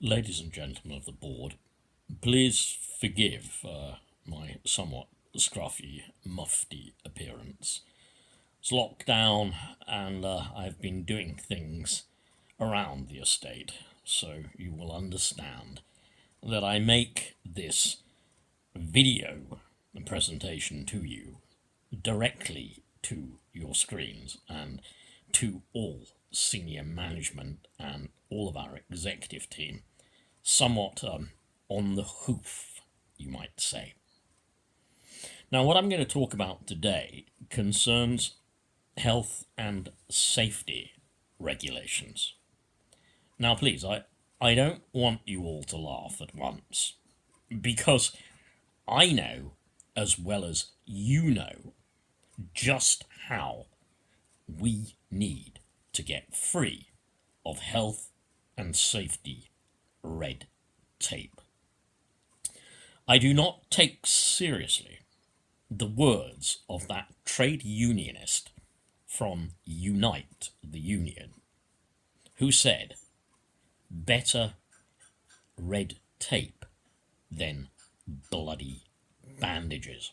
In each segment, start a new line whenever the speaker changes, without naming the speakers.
Ladies and gentlemen of the board, please forgive my somewhat scruffy Mufti appearance. It's lockdown and I've been doing things around the estate, so you will understand that I make this video presentation to you directly to your screens and to all senior management and all of our executive team, somewhat on the hoof, you might say. Now, what I'm going to talk about today concerns health and safety regulations. Now, please, I don't want you all to laugh at once, because I know, as well as you know, just how we need to get free of health and safety red tape. I do not take seriously the words of that trade unionist from Unite the Union, who said, "Better red tape than bloody bandages."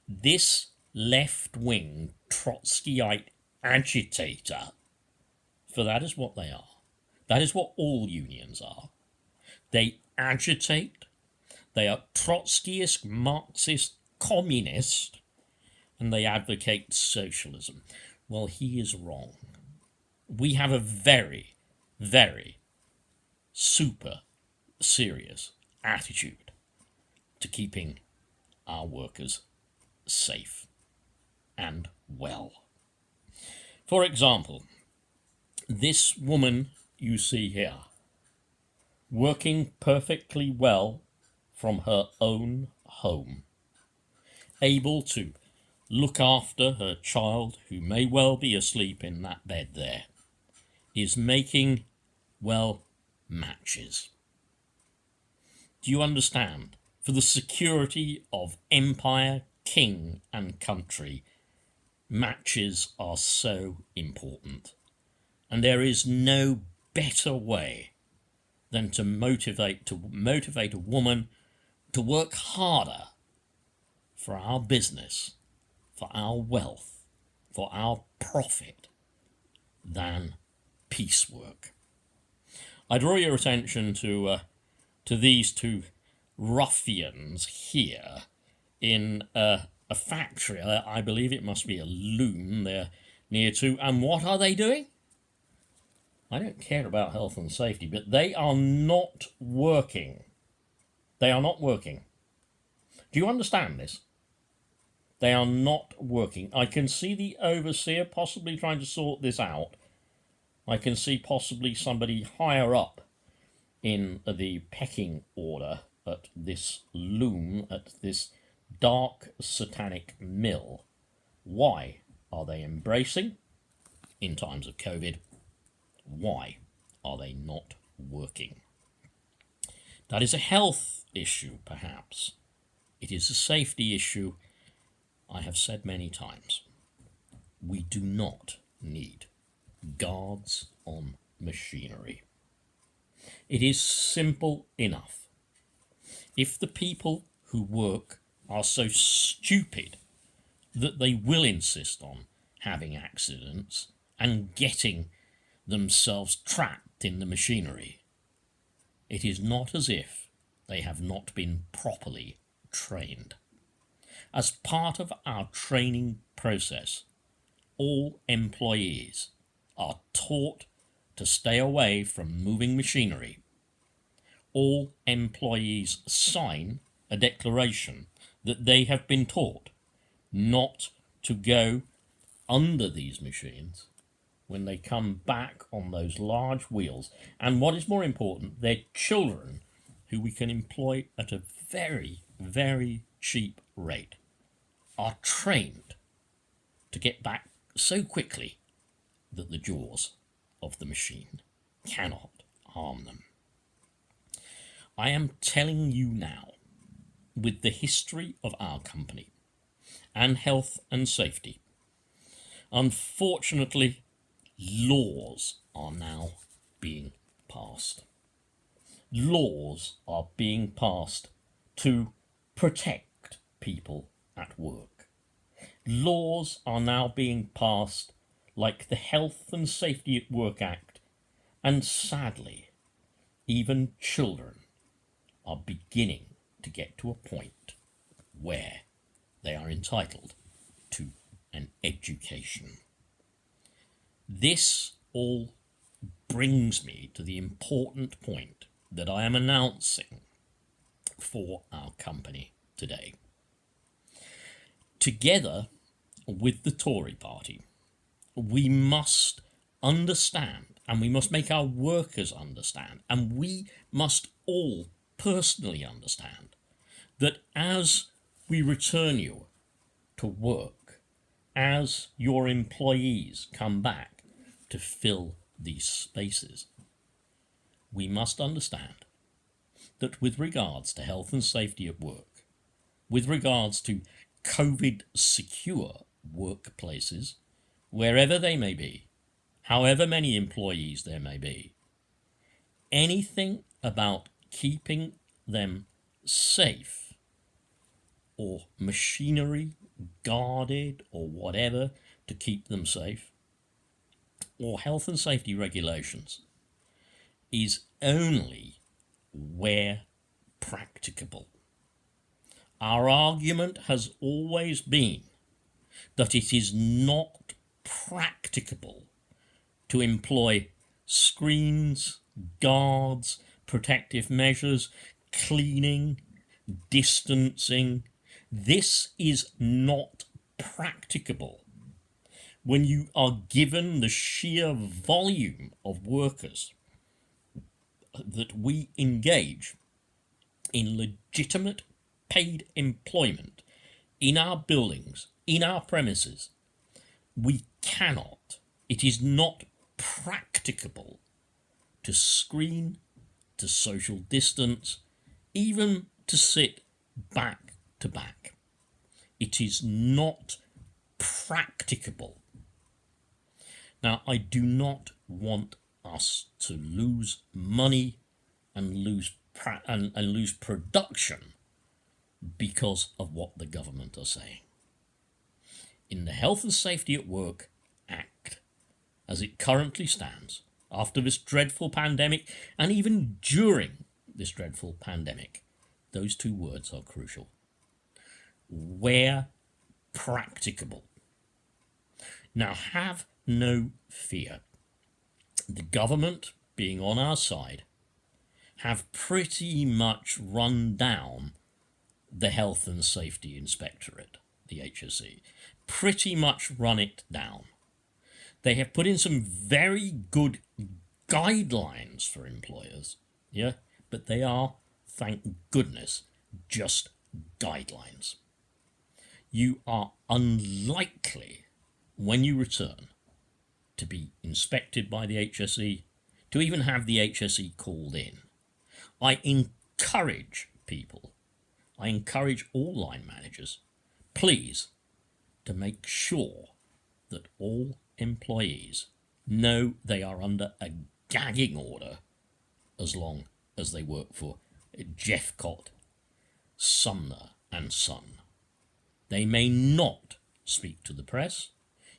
This left-wing Trotskyite agitator, for that is what they are. That is what all unions are. They agitate, they are Trotskyist, Marxist, communist, and they advocate socialism. Well, he is wrong. We have a very, very super serious attitude to keeping our workers safe and well. For example, this woman you see here, working perfectly well from her own home, able to look after her child who may well be asleep in that bed there, is making, well, matches. Do you understand? For the security of empire, king and country, matches are so important. And there is no better way than to motivate a woman to work harder for our business, for our wealth, for our profit, than piecework. I draw your attention to these two ruffians here in a factory. I believe it must be a loom they're near to. And what are they doing? I don't care about health and safety, but they are not working. They are not working. Do you understand this? They are not working. I can see the overseer possibly trying to sort this out. I can see possibly somebody higher up in the pecking order at this loom, at this dark satanic mill. Why are they embracing in times of COVID? Why are they not working? That is a health issue, perhaps. It is a safety issue. I have said many times, we do not need guards on machinery. It is simple enough. If the people who work are so stupid that they will insist on having accidents and getting themselves trapped in the machinery, it is not as if they have not been properly trained. As part of our training process, all employees are taught to stay away from moving machinery. All employees sign a declaration that they have been taught not to go under these machines when they come back on those large wheels. And what is more important, their children, who we can employ at a very, very cheap rate, are trained to get back so quickly that the jaws of the machine cannot harm them. I am telling you now, with the history of our company and health and safety, unfortunately, laws are now being passed. laws are being passed to protect people at work. Laws are now being passed like the Health and Safety at Work Act, and sadly, even children are beginning to get to a point where they are entitled to an education. This all brings me to the important point that I am announcing for our company today. Together with the Tory party, we must understand, and we must make our workers understand, and we must all personally understand that as we return you to work, as your employees come back to fill these spaces, we must understand that with regards to health and safety at work, with regards to COVID secure workplaces, wherever they may be, however many employees there may be, anything about keeping them safe, or machinery guarded, or whatever to keep them safe, or health and safety regulations, is only where practicable. Our argument has always been that it is not practicable to employ screens, guards, protective measures, cleaning, distancing. This is not practicable when you are given the sheer volume of workers that we engage in legitimate paid employment in our buildings, in our premises. We cannot, it is not practicable to screen, to social distance, even to sit back to back. It is not practicable. Now, I do not want us to lose money and lose production because of what the government are saying. In the Health and Safety at Work Act, as it currently stands, after this dreadful pandemic, and even during this dreadful pandemic, those two words are crucial. Where practicable. Now, have no fear. The government, being on our side, have pretty much run down the Health and Safety Inspectorate, the HSE, pretty much run it down. They have put in some very good guidelines for employers, yeah, but they are, thank goodness, just guidelines. You are unlikely, when you return, to be inspected by the HSE, to even have the HSE called in. I encourage people, I encourage all line managers, please, to make sure that all employees know they are under a gagging order as long as they work for Jeffcott, Sumner and Son. They may not speak to the press.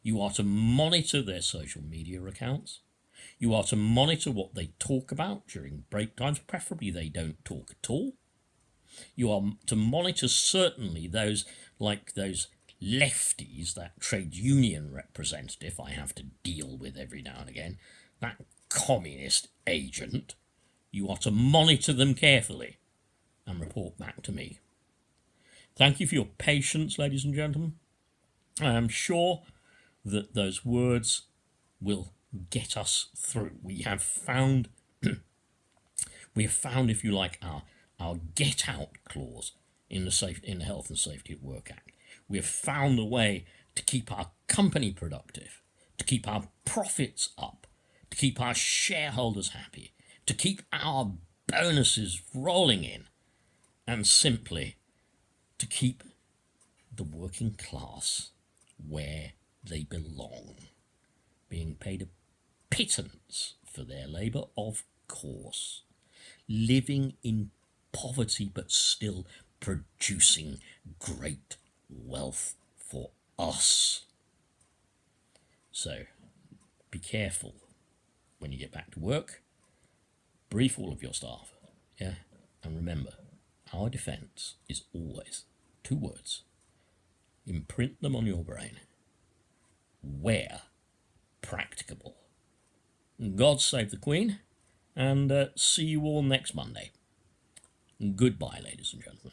You are to monitor their social media accounts. You are to monitor what they talk about during break times. Preferably they don't talk at all. You are to monitor certainly those lefties, that trade union representative I have to deal with every now and again, that communist agent. You are to monitor them carefully and report back to me. Thank you for your patience, ladies and gentlemen. I am sure that those words will get us through. We have found, if you like, our get out clause in the Health and Safety at Work Act. We have found a way to keep our company productive, to keep our profits up, to keep our shareholders happy, to keep our bonuses rolling in, and simply to keep the working class where they belong, being paid a pittance for their labour, of course, living in poverty but still producing great wealth for us. So be careful when you get back to work. Brief all of your staff, yeah? And remember, our defense is always 2 words. Imprint them on your brain. Where practicable. God save the Queen, and see you all next Monday. Goodbye, ladies and gentlemen.